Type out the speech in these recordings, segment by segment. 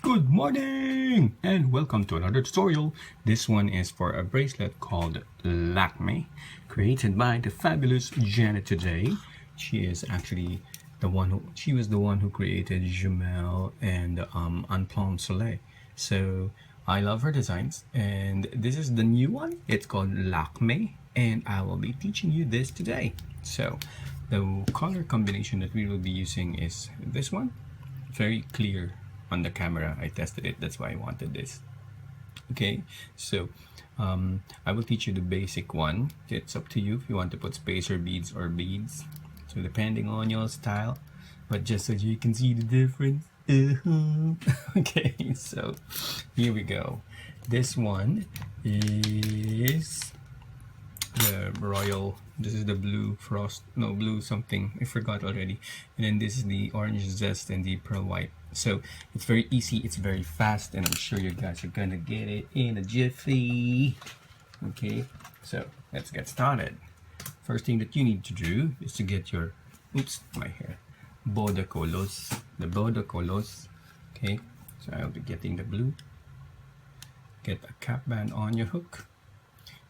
Good morning and welcome to another tutorial. This one is for a bracelet called LAKMÉ, created by the fabulous Janet today. She is actually she was the one who created Jumel and Un Plomb Soleil. So I love her designs, and this is the new one. It's called LAKMÉ, and I will be teaching you this today. So the color combination that we will be using is this one. Very clear on the camera. I tested it, that's why I wanted this. Okay, so I will teach you the basic one. It's up to you if you want to put spacer beads or beads, so depending on your style, but just so you can see the difference. Okay, so here we go. This one is the royal, this is the blue frost, no, blue something, I forgot already, and then this is the orange zest and the pearl white. So it's very easy, it's very fast, and I'm sure you guys are gonna get it in a jiffy. Okay, so let's get started. First thing that you need to do is to get your, oops, my hair, border colors, the border colors. Okay, so I'll be getting the blue. Get a cap band on your hook.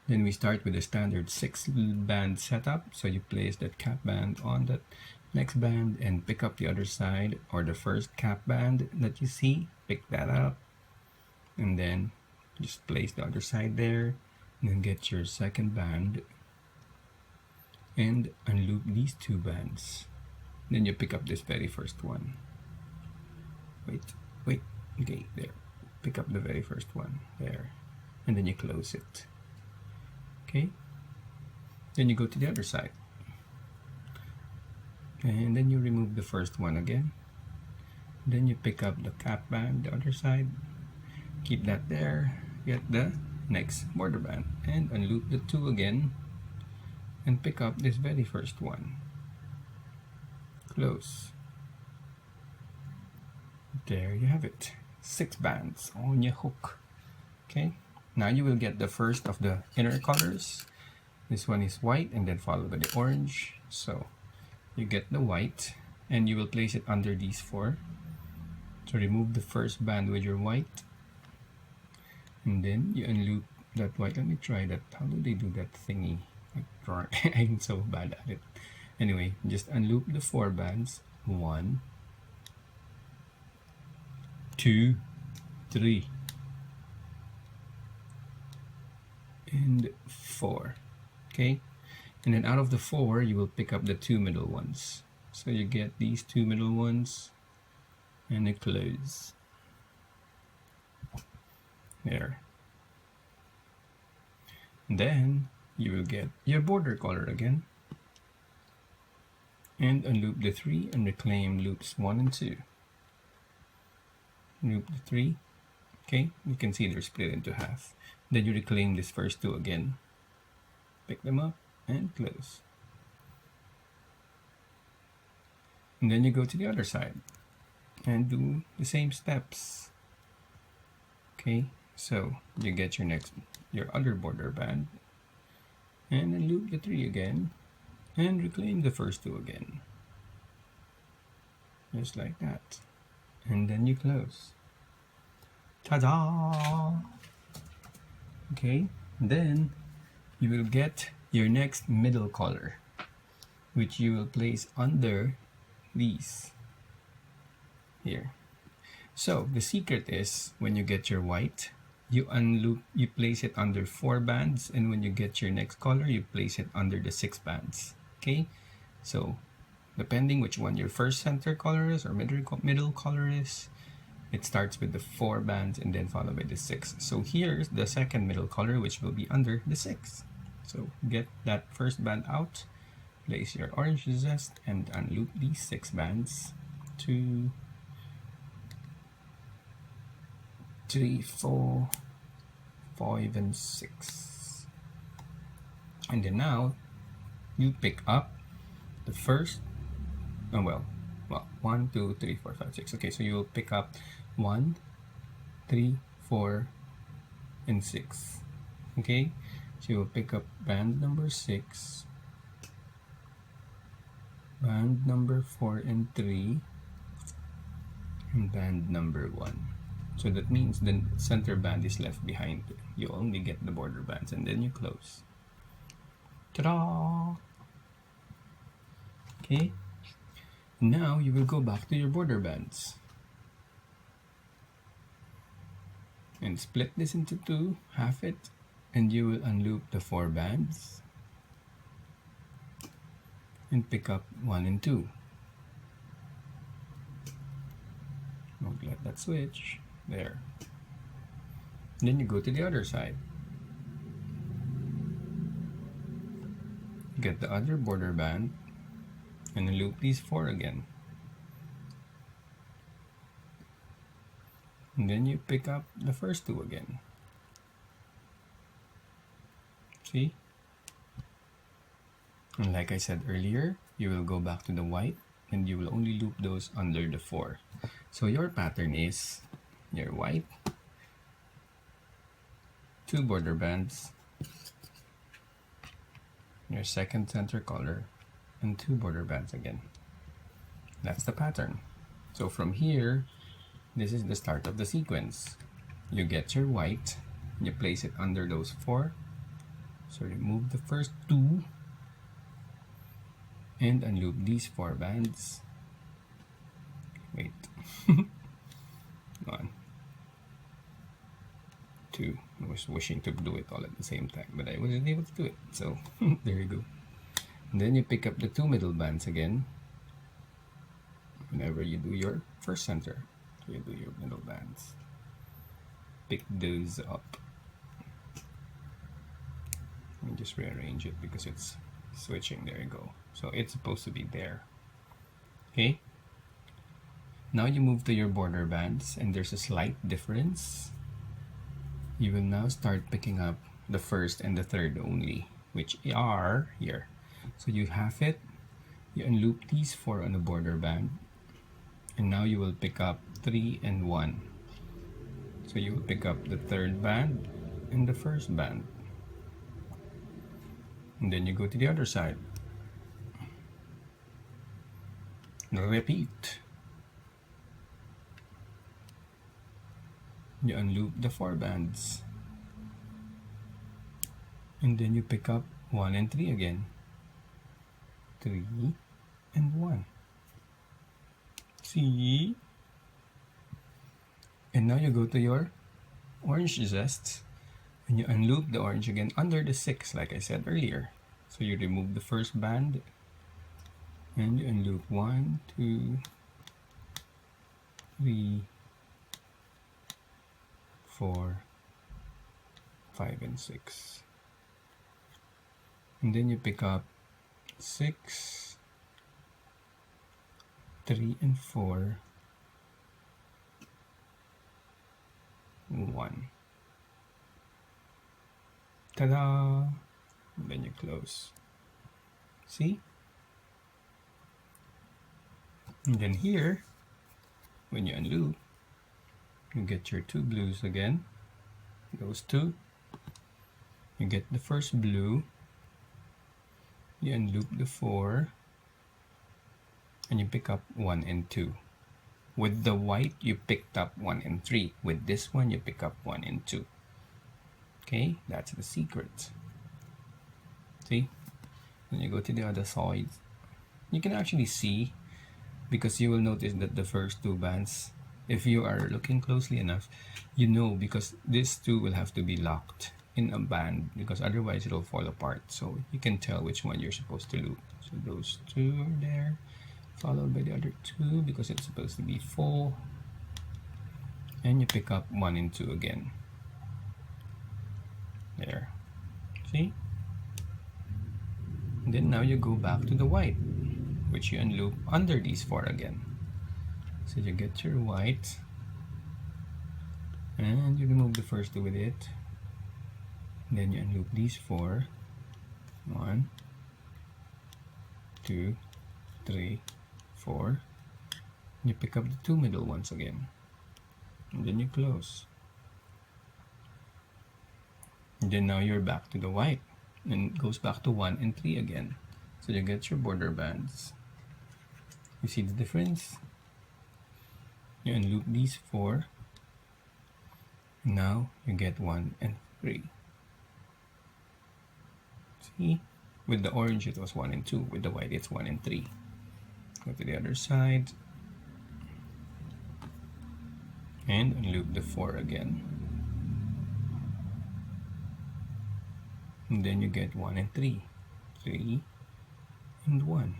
Then we start with the standard 6-band setup. So you place that cap band on that next band and pick up the other side, or the first cap band that you see, pick that up, and then just place the other side there, and then get your second band and unloop these 2 bands. Then you pick up this very first one. Wait, okay, there. Pick up the very first one, there, and then you close it. Okay, then you go to the other side, and then you remove the first one again. Then you pick up the cap band, the other side, keep that there, get the next border band, and unloop the 2 again, and pick up this very first one. Close. There you have it. 6 bands on your hook. Okay, now you will get the first of the inner colors. This one is white and then followed by the orange. So you get the white and you will place it under these 4. So remove the first band with your white, and then you unloop that white. Let me try that. How do they do that thingy? I'm so bad at it. Anyway, just unloop the 4 bands. 1, 2, 3, and 4. Okay, and then out of the 4 you will pick up the 2 middle ones. So you get these 2 middle ones and a close there. And then you will get your border color again and unloop the 3 and reclaim loops 1 and 2. Loop the 3. Okay, you can see they're split into half. Then you reclaim this first 2 again, pick them up and close, and then you go to the other side and do the same steps. Okay, so you get your other border band, and then loop the 3 again and reclaim the first 2 again, just like that, and then you close. Ta-da! Okay, then you will get your next middle color, which you will place under these here. So the secret is, when you get your white, you unloop, you place it under 4 bands, and when you get your next color, you place it under the 6 bands. Okay, so depending which one your first center color is or middle color is, it starts with the 4 bands and then followed by the 6. So here's the second middle color, which will be under the 6. So get that first band out, place your orange zest, and unloop these 6 bands. 2, 3, 4, 5, and 6. And then now you pick up the first, 1, 2, 3, 4, 5, 6. Okay, so you will pick up 1, 3, 4, and 6. Okay, so you will pick up band number 6, band number 4 and 3, and band number 1. So that means the center band is left behind. You only get the border bands and then you close. Ta-da! Okay. Now you will go back to your border bands and split this into two, half it, and you will unloop the 4 bands and pick up 1 and 2. Don't let that switch. There. Then you go to the other side. Get the other border band and loop these 4 again. And then you pick up the first 2 again. See? And like I said earlier, you will go back to the white and you will only loop those under the 4. So your pattern is your white, 2 border bands, your second center color, and 2 border bands again. That's the pattern. So from here, this is the start of the sequence. You get your white, you place it under those 4. So remove the first 2 and unloop these 4 bands. Wait. 1, 2. I was wishing to do it all at the same time, but I wasn't able to do it. So there you go. And then you pick up the 2 middle bands again. Whenever you do your first center, you do your middle bands. Pick those up. Let me just rearrange it because it's switching. There you go. So it's supposed to be there. Okay. Now you move to your border bands and there's a slight difference. You will now start picking up the first and the third only, which are here. So you have it, you unloop these 4 on the border band, and now you will pick up 3 and 1. So you will pick up the third band and the first band. And then you go to the other side. Repeat. You unloop the 4 bands. And then you pick up 1 and 3 again. 3 and 1. See? And now you go to your orange zest and you unloop the orange again under the 6 like I said earlier. So you remove the first band and you unloop 1, 2, 3, 4, 5, and 6. And then you pick up 6, 3, and 4, 1. Ta-da! And then you close. See? And then here, when you unloop, you get your 2 blues again. Those 2. You get the first blue. You unloop the 4. And you pick up 1 and 2. With the white, you picked up 1 and 3. With this one, you pick up 1 and 2. Okay, that's the secret. See? When you go to the other side, you can actually see, because you will notice that the first 2 bands, if you are looking closely enough, you know, because these 2 will have to be locked in a band, because otherwise it will fall apart. So you can tell which one you're supposed to loop. So those 2 are there, followed by the other 2 because it's supposed to be full. And you pick up 1 and 2 again. There. See? And then now you go back to the white, which you unloop under these 4 again. So you get your white and you remove the first 2 with it. Then you unloop these 4. 1, 2, 3, 4. You pick up the 2 middle ones again. And then you close. And then now you're back to the white. And it goes back to 1 and 3 again. So you get your border bands. You see the difference? You unloop these 4. Now you get 1 and 3. See? With the orange it was 1 and 2. With the white it's 1 and 3. Go to the other side. And unloop the 4 again. And then you get 1 and 3. 3 and 1.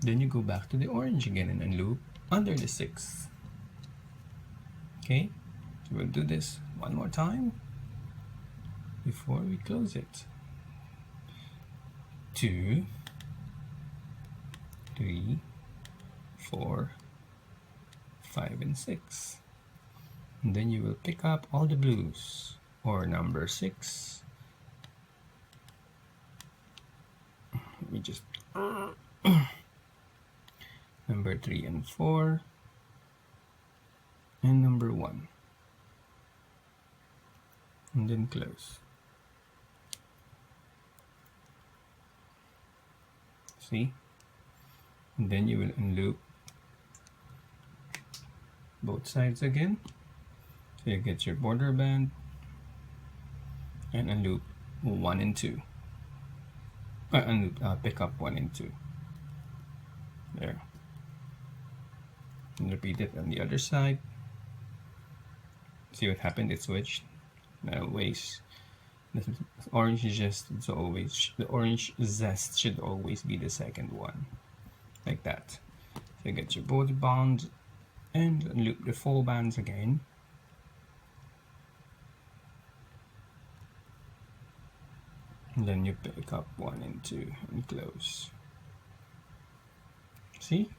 Then you go back to the orange again and unloop under the 6. Okay, so we'll do this one more time before we close it. 2, 3, 4, 5, and 6. And then you will pick up all the blues, or number 6. Let me just number 3 and 4, and number 1, and then close. See? And then you will unloop both sides again. So you get your border band and unloop 1 and 2. Pick up 1 and 2. There. And repeat it on the other side. See what happened? It switched. Now waste. The orange zest is always, the orange zest should always be the second one, like that. So you get your border band and unloop the 4 bands again. And then you pick up 1 and 2 and close. See?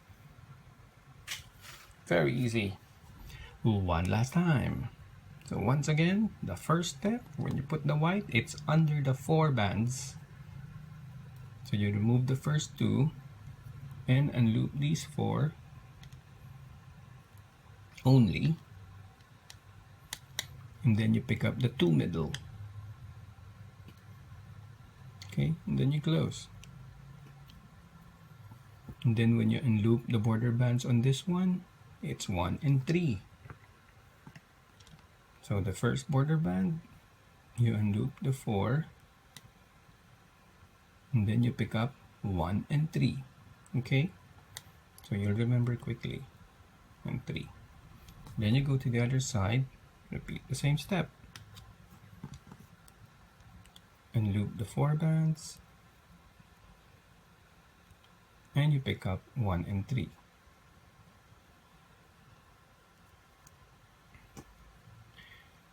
Very easy. One last time. So once again, the first step, when you put the white, it's under the 4 bands. So you remove the first 2 and unloop these 4 only. And then you pick up the 2 middle. Okay, and then you close. And then when you unloop the border bands on this one, it's 1 and 3. So the first border band, you unloop the 4, and then you pick up 1 and 3. Okay, so you'll remember quickly. 1, 3. Then you go to the other side, repeat the same step. Unloop the 4 bands, and you pick up 1 and 3.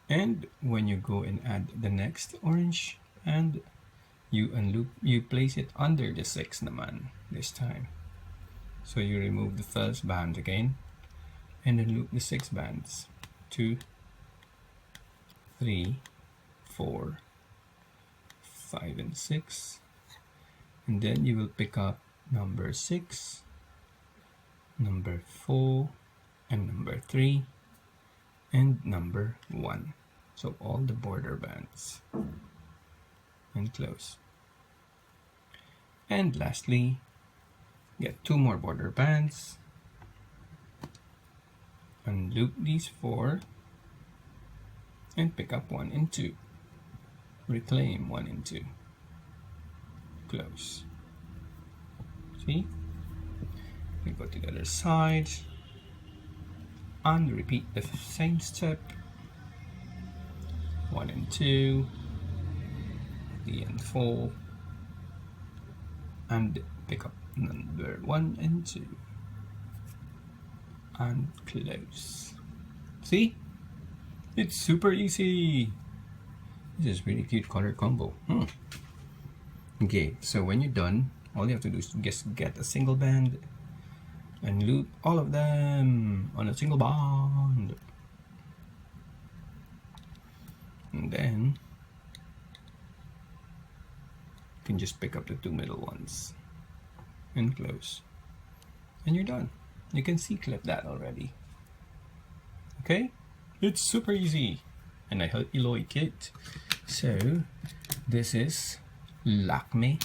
And when you go and add the next orange, and you unloop, you place it under the 6 naman this time. So you remove the first band again and unloop the 6 bands. 2, 3, 4, 5, and 6. And then you will pick up number 6, number 4, and number 3, and number 1. So all the border bands, and close. And lastly, get 2 more border bands, unloop these 4, and pick up 1 and 2. Reclaim 1 and 2. Close. See? We go to the other side and repeat the same step. 1 and 2, 3 and 4, and pick up number 1 and 2, and close. See? It's super easy. This is really cute color combo. Okay, so when you're done, all you have to do is just get a single band and loop all of them on a single bond. And then you can just pick up the 2 middle ones and close. And you're done. You can see clip that already. Okay? It's super easy. And I hope you like it. So, this is LAKMÉ,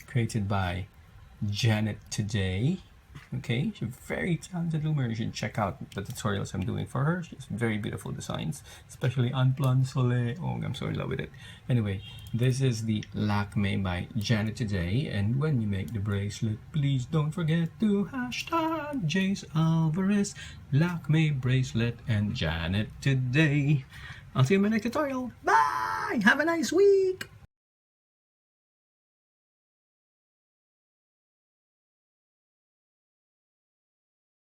created by Janet today. Okay, she's a very talented loomer. You should check out the tutorials I'm doing for her. She has very beautiful designs, especially on Plan Soleil. Oh, I'm so in love with it. Anyway, this is the LAKMÉ by Janet today. And when you make the bracelet, please don't forget to hashtag Jace Alvarez, LAKMÉ bracelet, and Janet today. I'll see you in my next tutorial. Bye! Have a nice week!